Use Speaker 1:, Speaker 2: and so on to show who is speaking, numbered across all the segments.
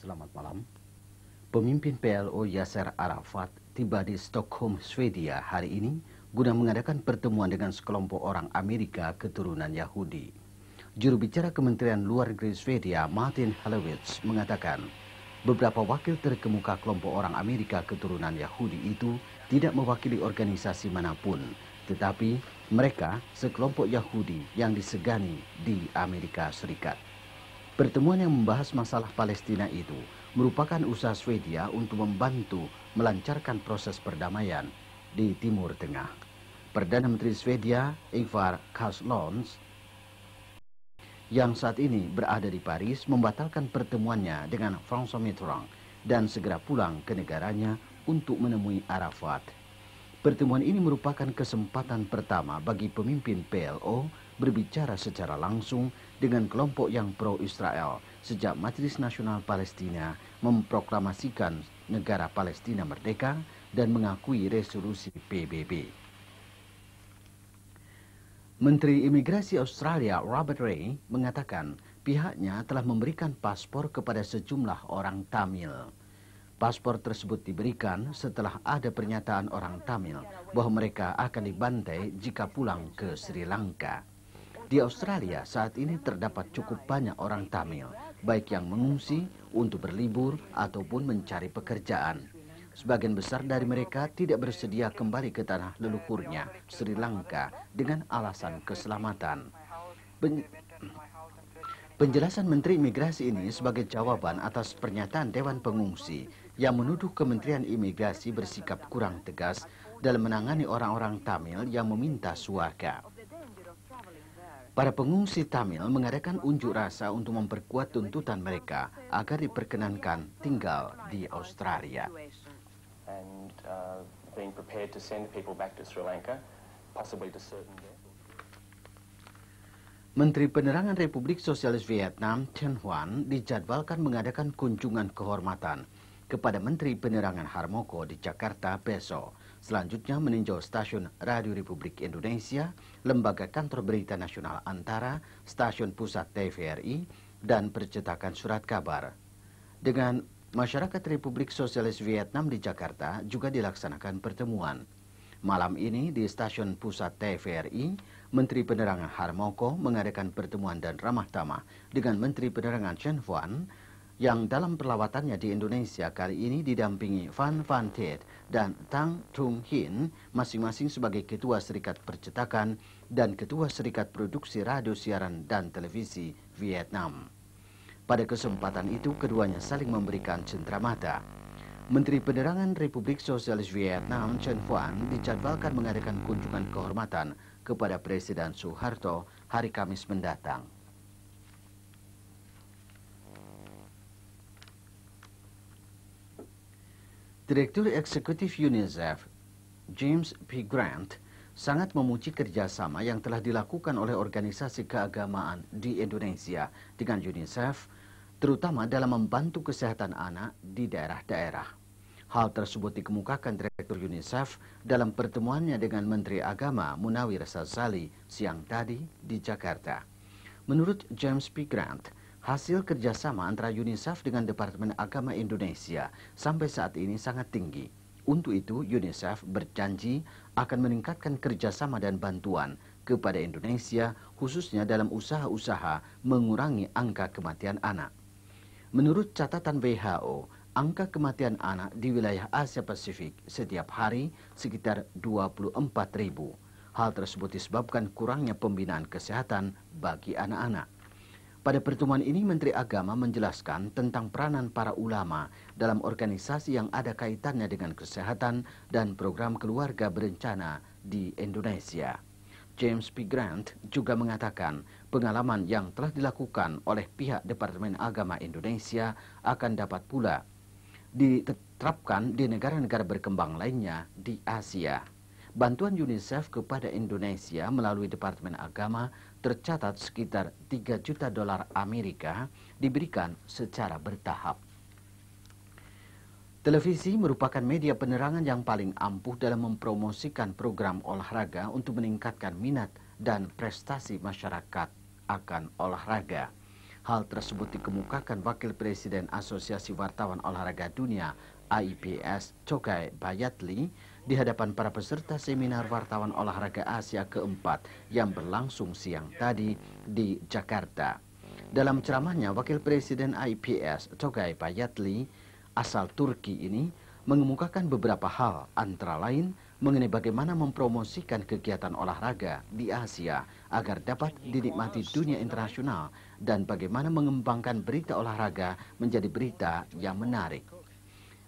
Speaker 1: Selamat malam. Pemimpin PLO Yasser Arafat tiba di Stockholm, Swedia hari ini guna mengadakan pertemuan dengan sekelompok orang Amerika keturunan Yahudi. Juru bicara Kementerian Luar Negeri Swedia, Martin Halewitz, mengatakan beberapa wakil terkemuka kelompok orang Amerika keturunan Yahudi itu tidak mewakili organisasi manapun, tetapi mereka sekelompok Yahudi yang disegani di Amerika Serikat. Pertemuan yang membahas masalah Palestina itu merupakan usaha Swedia untuk membantu melancarkan proses perdamaian di Timur Tengah. Perdana Menteri Swedia, Ingvar Carlsson, yang saat ini berada di Paris, membatalkan pertemuannya dengan François Mitterrand dan segera pulang ke negaranya untuk menemui Arafat. Pertemuan ini merupakan kesempatan pertama bagi pemimpin PLO berbicara secara langsung dengan kelompok yang pro-Israel sejak Majelis Nasional Palestina memproklamasikan negara Palestina merdeka dan mengakui resolusi PBB. Menteri Imigrasi Australia Robert Ray mengatakan pihaknya telah memberikan paspor kepada sejumlah orang Tamil. Paspor tersebut diberikan setelah ada pernyataan orang Tamil bahwa mereka akan dibantai jika pulang ke Sri Lanka. Di Australia saat ini terdapat cukup banyak orang Tamil, baik yang mengungsi untuk berlibur ataupun mencari pekerjaan. Sebagian besar dari mereka tidak bersedia kembali ke tanah leluhurnya, Sri Lanka, dengan alasan keselamatan. Penjelasan Menteri Imigrasi ini sebagai jawaban atas pernyataan Dewan Pengungsi yang menuduh Kementerian Imigrasi bersikap kurang tegas dalam menangani orang-orang Tamil yang meminta suaka. Para pengungsi Tamil mengadakan unjuk rasa untuk memperkuat tuntutan mereka agar diperkenankan tinggal di Australia. Menteri Penerangan Republik Sosialis Vietnam, Chen Huan, dijadwalkan mengadakan kunjungan kehormatan kepada Menteri Penerangan Harmoko di Jakarta besok. Selanjutnya meninjau stasiun Radio Republik Indonesia, Lembaga Kantor Berita Nasional Antara, Stasiun Pusat TVRI, dan Percetakan Surat Kabar. Dengan masyarakat Republik Sosialis Vietnam di Jakarta juga dilaksanakan pertemuan. Malam ini di Stasiun Pusat TVRI, Menteri Penerangan Harmoko mengadakan pertemuan dan ramah tamah dengan Menteri Penerangan Chen Huan yang dalam perlawatannya di Indonesia kali ini didampingi Van Van Thiet dan Tang Trung Hin, masing-masing sebagai Ketua Serikat Percetakan dan Ketua Serikat Produksi Radio Siaran dan Televisi Vietnam. Pada kesempatan itu keduanya saling memberikan cenderamata. Menteri Penerangan Republik Sosialis Vietnam Chen Huan dijadwalkan mengadakan kunjungan kehormatan kepada Presiden Soeharto hari Kamis mendatang. Direktur Eksekutif UNICEF, James P. Grant, sangat memuji kerjasama yang telah dilakukan oleh organisasi keagamaan di Indonesia dengan UNICEF, terutama dalam membantu kesehatan anak di daerah-daerah. Hal tersebut dikemukakan Direktur UNICEF dalam pertemuannya dengan Menteri Agama Munawir Sazali siang tadi di Jakarta. Menurut James P. Grant, hasil kerjasama antara UNICEF dengan Departemen Agama Indonesia sampai saat ini sangat tinggi. Untuk itu, UNICEF berjanji akan meningkatkan kerjasama dan bantuan kepada Indonesia, khususnya dalam usaha-usaha mengurangi angka kematian anak. Menurut catatan WHO, angka kematian anak di wilayah Asia Pasifik setiap hari sekitar 24.000. Hal tersebut disebabkan kurangnya pembinaan kesehatan bagi anak-anak. Pada pertemuan ini, Menteri Agama menjelaskan tentang peranan para ulama dalam organisasi yang ada kaitannya dengan kesehatan dan program keluarga berencana di Indonesia. James P. Grant juga mengatakan pengalaman yang telah dilakukan oleh pihak Departemen Agama Indonesia akan dapat pula diterapkan di negara-negara berkembang lainnya di Asia. Bantuan UNICEF kepada Indonesia melalui Departemen Agama tercatat sekitar 3 juta dolar Amerika diberikan secara bertahap. Televisi merupakan media penerangan yang paling ampuh dalam mempromosikan program olahraga untuk meningkatkan minat dan prestasi masyarakat akan olahraga. Hal tersebut dikemukakan Wakil Presiden Asosiasi Wartawan Olahraga Dunia AIPS Chogai Bayatli di hadapan para peserta seminar wartawan olahraga Asia keempat yang berlangsung siang tadi di Jakarta. Dalam ceramahnya, Wakil Presiden AIPS Chogai Bayatli asal Turki ini mengemukakan beberapa hal, antara lain mengenai bagaimana mempromosikan kegiatan olahraga di Asia agar dapat dinikmati dunia internasional dan bagaimana mengembangkan berita olahraga menjadi berita yang menarik.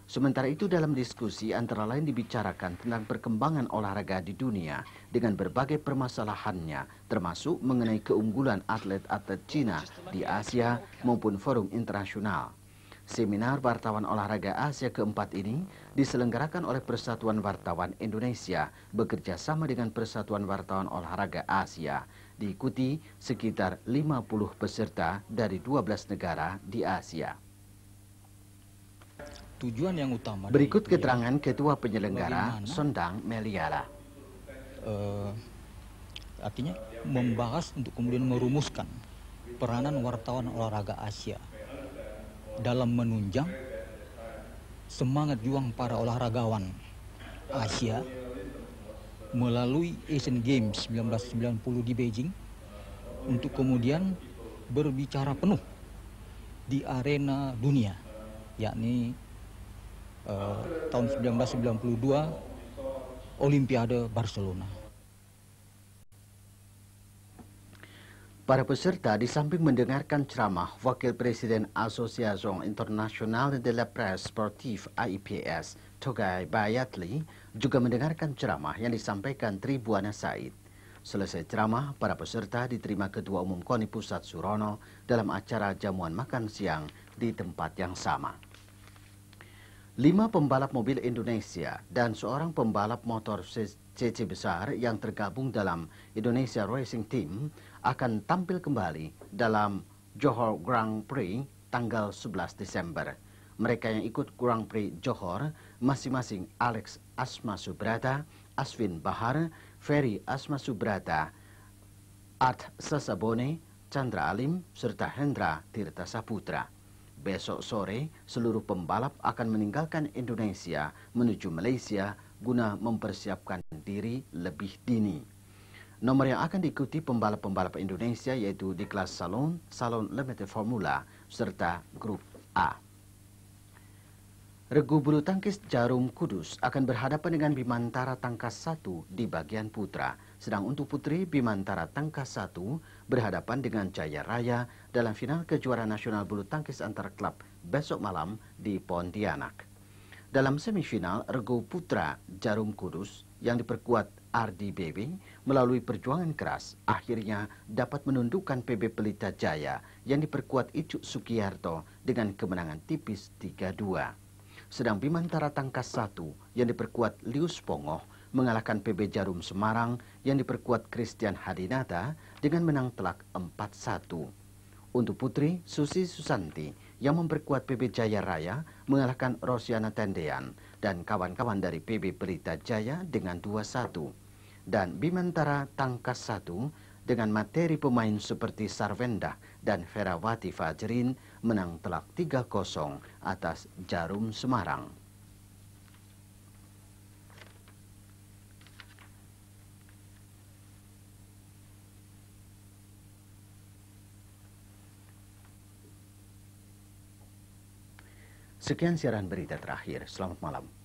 Speaker 1: Sementara itu dalam diskusi antara lain dibicarakan tentang perkembangan olahraga di dunia dengan berbagai permasalahannya, termasuk mengenai keunggulan atlet-atlet Cina di Asia maupun forum internasional. Seminar Wartawan Olahraga Asia keempat ini diselenggarakan oleh Persatuan Wartawan Indonesia bekerja sama dengan Persatuan Wartawan Olahraga Asia. Diikuti sekitar 50 peserta dari 12 negara di Asia.
Speaker 2: Tujuan yang utama
Speaker 1: berikut keterangan Ketua Penyelenggara Sondang Meliala.
Speaker 2: Artinya membahas untuk kemudian merumuskan peranan wartawan olahraga Asia dalam menunjang semangat juang para olahragawan Asia melalui Asian Games 1990 di Beijing untuk kemudian berbicara penuh di arena dunia, yakni tahun 1992 Olimpiade Barcelona.
Speaker 1: Para peserta di samping mendengarkan ceramah Wakil Presiden Asociación Internacional de la Presse Sportive AIPS, Chogai Bayatli, juga mendengarkan ceramah yang disampaikan Tribuana Said. Selesai ceramah, para peserta diterima Ketua Umum KONI Pusat Surono dalam acara jamuan makan siang di tempat yang sama. 5 pembalap mobil Indonesia dan seorang pembalap motor CC besar yang tergabung dalam Indonesia Racing Team akan tampil kembali dalam Johor Grand Prix tanggal 11 Desember. Mereka yang ikut Grand Prix Johor masing-masing Alex Asma Subrata, Aswin Bahar, Ferry Asma Subrata, Art Sasabone, Chandra Alim, serta Hendra Tirta Saputra. Besok sore, seluruh pembalap akan meninggalkan Indonesia menuju Malaysia guna mempersiapkan diri lebih dini. Nomor yang akan diikuti pembalap-pembalap Indonesia yaitu di kelas Salon, Salon Limited Formula, serta Grup A. Regu bulu tangkis Jarum Kudus akan berhadapan dengan Bimantara Tangkas 1 di bagian putra. Sedang untuk putri, Bimantara Tangkas 1 berhadapan dengan Jaya Raya dalam final kejuaraan nasional bulu tangkis antar klub besok malam di Pontianak. Dalam semifinal, regu putra Jarum Kudus yang diperkuat RDBB melalui perjuangan keras akhirnya dapat menundukkan PB Pelita Jaya yang diperkuat Icuk Sukiyarto dengan kemenangan tipis 3-2. Sedang Bimantara Tangkas 1 yang diperkuat Lius Pongoh mengalahkan PB Jarum Semarang yang diperkuat Christian Hadinata dengan menang telak 4-1. Untuk putri, Susi Susanti yang memperkuat PB Jaya Raya mengalahkan Rosiana Tendean dan kawan-kawan dari PB Pelita Jaya dengan 2-1. Dan Bimantara Tangkas 1 dengan materi pemain seperti Sarvenda dan Ferawati Fajrin menang telak 3-0 atas Jarum Semarang. Sekian siaran berita terakhir. Selamat malam.